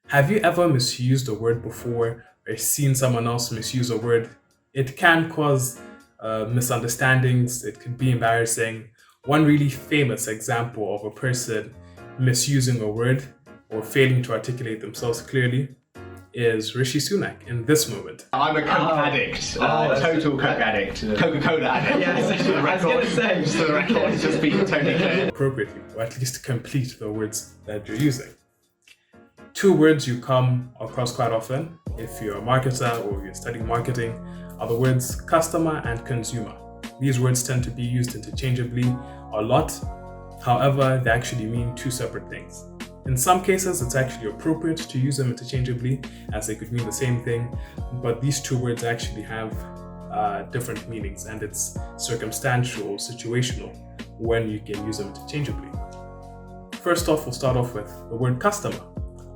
Have you ever misused a word before or seen someone else misuse a word? It can cause misunderstandings, it could be embarrassing. One really famous example of a person misusing a word or failing to articulate themselves clearly is Rishi Sunak in this moment. I'm a Coke addict, total Coke addict, Coca-Cola addict. Yes, I was going to say. Just for the record, just be totally clear. Appropriately, or at least complete the words that you're using. Two words you come across quite often if you're a marketer or you're studying marketing are the words customer and consumer. These words tend to be used interchangeably a lot. However, they actually mean two separate things. In some cases, it's actually appropriate to use them interchangeably as they could mean the same thing, but these two words actually have different meanings, and it's circumstantial or situational when you can use them interchangeably. First off, we'll start off with the word customer.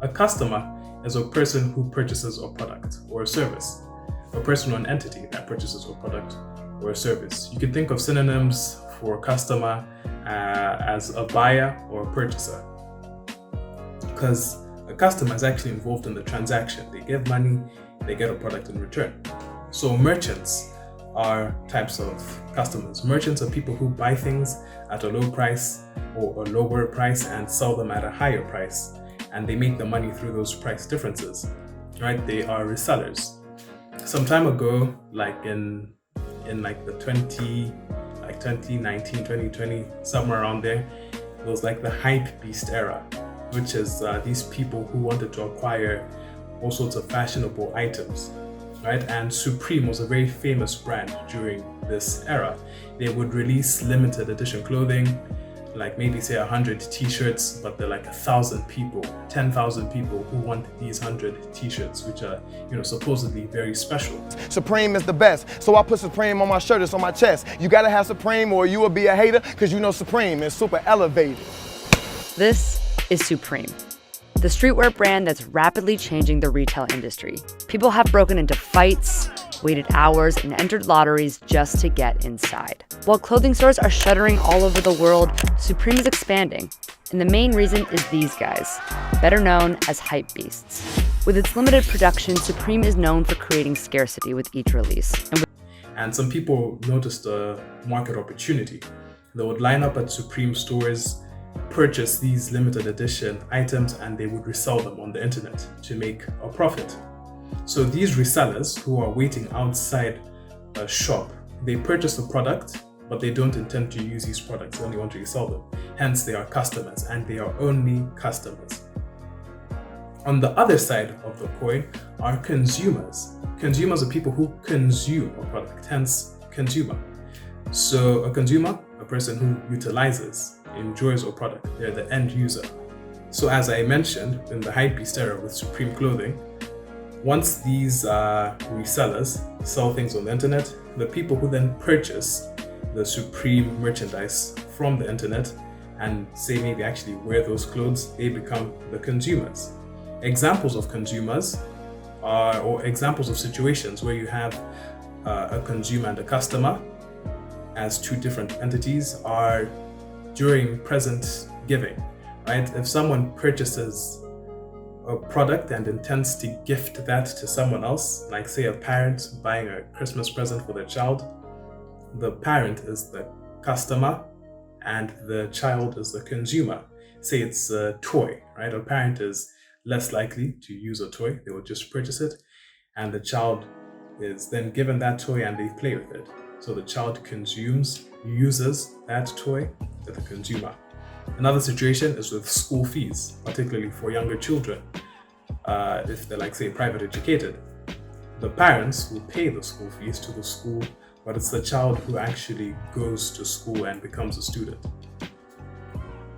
A customer is a person who purchases a product or a service, a person or an entity that purchases a product or a service. You can think of synonyms for customer as a buyer or a purchaser, because a customer is actually involved in the transaction. They give money, they get a product in return. So merchants are types of customers. Merchants are people who buy things at a low price or a lower price and sell them at a higher price, and they make the money through those price differences, right? They are resellers. Some time ago, like in like the 2019, 2020, somewhere around there, it was like the hype beast era, which is these people who wanted to acquire all sorts of fashionable items, right? And Supreme was a very famous brand during this era. They would release limited edition clothing, like maybe say 100 t-shirts, but they're like 1,000 people, 10,000 people who want these 100 t-shirts, which are, supposedly very special. Supreme is the best, so I put Supreme on my shirt, it's on my chest. You gotta have Supreme or you will be a hater, cause Supreme is super elevated. This is Supreme, the streetwear brand that's rapidly changing the retail industry. People have broken into fights, waited hours, and entered lotteries just to get inside. While clothing stores are shuttering all over the world, Supreme is expanding. And the main reason is these guys, better known as hype beasts. With its limited production, Supreme is known for creating scarcity with each release. And some people noticed a market opportunity. They would line up at Supreme stores, purchase these limited edition items, and they would resell them on the internet to make a profit. So these resellers who are waiting outside a shop, they purchase the product, but they don't intend to use these products, they only want to resell them. Hence, they are customers, and they are only customers. On the other side of the coin are consumers. Consumers are people who consume a product, hence consumer. So a consumer, a person who utilizes, enjoys a product, they're the end user. So as I mentioned, in the hypebeast era with Supreme clothing, once these resellers sell things on the internet, the people who then purchase the Supreme merchandise from the internet and say maybe actually wear those clothes, they become the consumers. Examples of consumers are, or examples of situations where you have a consumer and a customer as two different entities are during present giving, right? If someone purchases a product and intends to gift that to someone else, like say a parent buying a Christmas present for their child, the parent is the customer and the child is the consumer. Say it's a toy, right? A parent is less likely to use a toy, they will just purchase it, and the child is then given that toy and they play with it. So the child uses that toy to the consumer. Another situation is with school fees, particularly for younger children. If they're like say private educated, the parents will pay the school fees to the school, but it's the child who actually goes to school and becomes a student.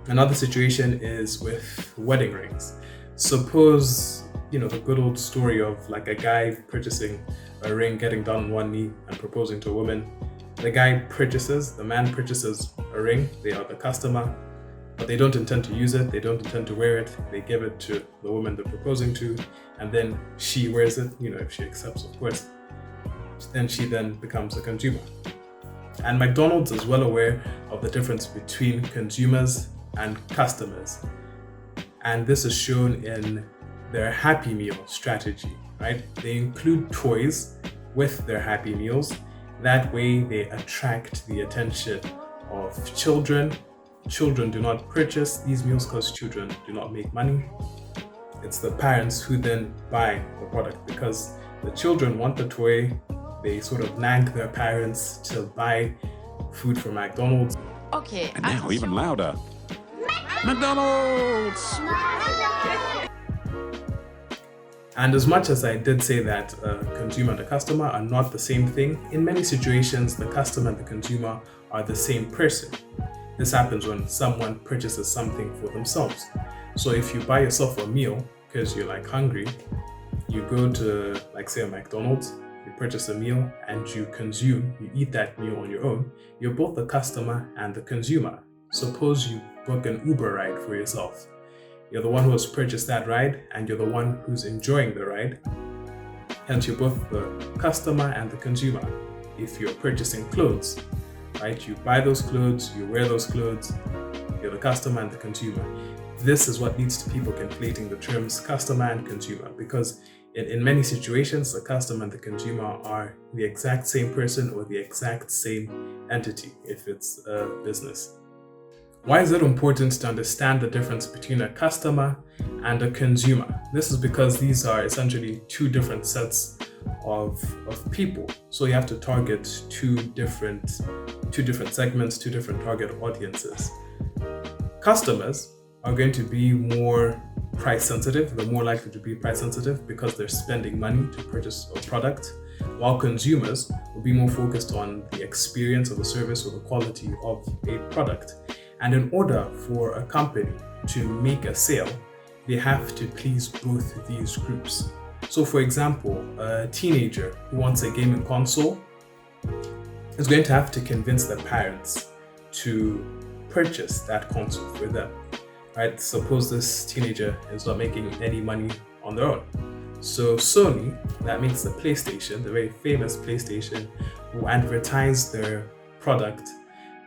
Another situation is with wedding rings. Suppose, the good old story of like a guy purchasing a ring, getting down on one knee and proposing to a woman. The man purchases a ring, they are the customer, but they don't intend to use it, they don't intend to wear it, they give it to the woman they're proposing to, and then she wears it, if she accepts, of course. Then she then becomes a consumer. And McDonald's is well aware of the difference between consumers and customers. And this is shown in their Happy Meal strategy, right? They include toys with their Happy Meals. That way they attract the attention of children. Children do not purchase these meals because children do not make money. It's the parents who then buy the product because the children want the toy. They sort of nag their parents to buy food from McDonald's. Okay. And now even louder. McDonald's! And as much as I did say that consumer and the customer are not the same thing, in many situations, the customer and the consumer are the same person. This happens when someone purchases something for themselves. So if you buy yourself a meal because you're like hungry, you go to like say a McDonald's, you purchase a meal and you eat that meal on your own, you're both the customer and the consumer. Suppose you book an Uber ride for yourself. You're the one who has purchased that ride and you're the one who's enjoying the ride. Hence, you're both the customer and the consumer. If you're purchasing clothes, right, you buy those clothes, you wear those clothes, you're the customer and the consumer. This is what leads to people conflating the terms customer and consumer because in many situations, the customer and the consumer are the exact same person or the exact same entity if it's a business. Why is it important to understand the difference between a customer and a consumer? This is because these are essentially two different sets of people. So you have to target two different segments, two different target audiences. Customers are going to be more price sensitive. They're more likely to be price sensitive because they're spending money to purchase a product, while consumers will be more focused on the experience of the service or the quality of a product. And in order for a company to make a sale, they have to please both these groups. So for example, a teenager who wants a gaming console is going to have to convince their parents to purchase that console for them, right? Suppose this teenager is not making any money on their own. So Sony, that makes the PlayStation, the very famous PlayStation, will advertise their product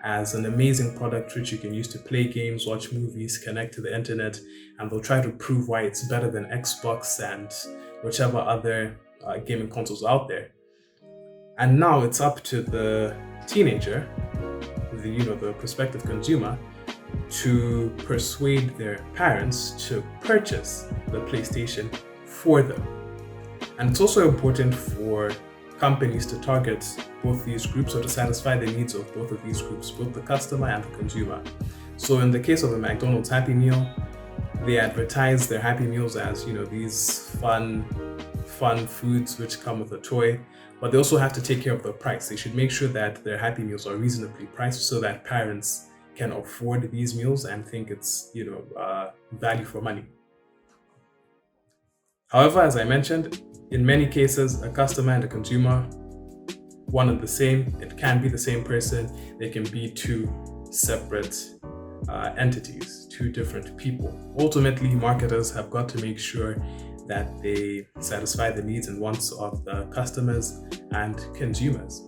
as an amazing product which you can use to play games, watch movies, connect to the internet, and they'll try to prove why it's better than Xbox and whichever other gaming consoles out there. And now it's up to the teenager, the prospective consumer, to persuade their parents to purchase the PlayStation for them. And it's also important for companies to target both these groups or to satisfy the needs of both of these groups, both the customer and the consumer. So in the case of a McDonald's Happy Meal, they advertise their Happy Meals as, these fun foods which come with a toy, but they also have to take care of the price. They should make sure that their Happy Meals are reasonably priced so that parents can afford these meals and think it's, value for money. However, as I mentioned, in many cases, a customer and a consumer, one and the same. It can be the same person. They can be two separate entities, two different people. Ultimately, marketers have got to make sure that they satisfy the needs and wants of the customers and consumers.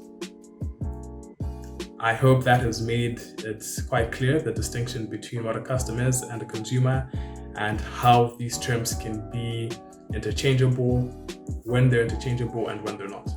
I hope that has made it quite clear the distinction between what a customer is and a consumer and how these terms can be interchangeable, when they're interchangeable and when they're not.